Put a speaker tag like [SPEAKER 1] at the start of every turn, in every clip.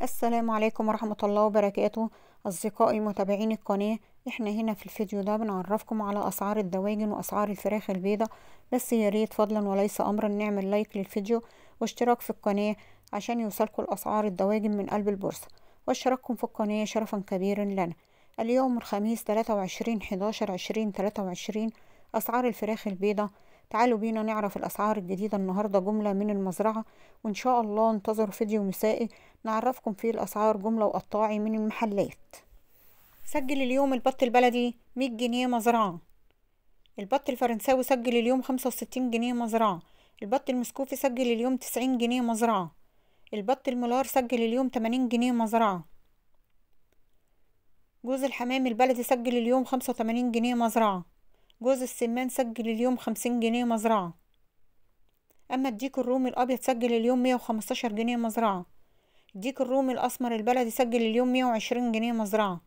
[SPEAKER 1] السلام عليكم ورحمة الله وبركاته. أصدقائي متابعين القناة، احنا هنا في الفيديو ده بنعرفكم على أسعار الدواجن وأسعار الفراخ البيضة. بس يا ريت فضلا وليس أمرا نعمل لايك للفيديو واشتراك في القناة عشان يوصلكم الأسعار الدواجن من قلب البورصة، واشتراككم في القناة شرفا كبيرا لنا. اليوم الخميس 23/11/2023. أسعار الفراخ البيضة. تعالوا بينا نعرف الأسعار الجديدة النهاردة جملة من المزرعة، وإن شاء الله انتظروا فيديو مسائي نعرفكم فيه الأسعار جملة وقطاعي من المحلات. سجل اليوم البط البلدي 100 جنيه مزرعة. البط الفرنساوي سجل اليوم 65 جنيه مزرعة. البط المسكوفي سجل اليوم 90 جنيه مزرعة. البط المولار سجل اليوم 80 جنيه مزرعة. جوز الحمام البلدي سجل اليوم 85 جنيه مزرعة. جوز السمان سجل اليوم 50 جنيه مزرعة. أما الديك الرومي الأبيض سجل اليوم 115 جنيه مزرعة. الديك الرومي الأسمر البلدي سجل اليوم 120 جنيه مزرعة.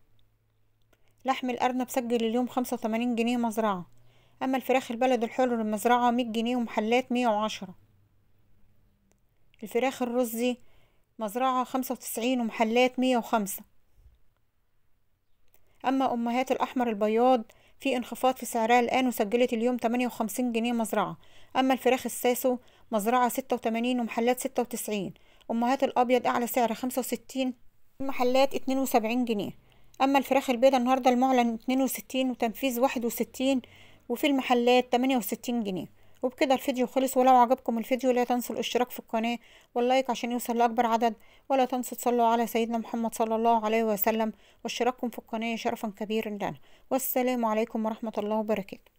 [SPEAKER 1] لحم الأرنب سجل اليوم 85 جنيه مزرعة. أما الفراخ البلد الحر المزرعة 100 جنيه ومحلات 110. الفراخ الرزي مزرعة 95 ومحلات 105. أما أمهات الأحمر البياض في انخفاض في سعرها الآن وسجلت اليوم 58 جنيه مزرعة. أما الفراخ الساسو مزرعة 86 ومحلات 96. أمهات الأبيض أعلى سعر 65، المحلات 72 جنيه. أما الفراخ البيضاء النهاردة المعلن 62 وتنفيذ 61، وفي المحلات 68 جنيه. وبكده الفيديو خلص، ولو عجبكم الفيديو لا تنسوا الاشتراك في القناة واللايك عشان يوصل لأكبر عدد، ولا تنسوا تصلوا على سيدنا محمد صلى الله عليه وسلم، واشتراككم في القناة شرفا كبيرا لنا. والسلام عليكم ورحمة الله وبركاته.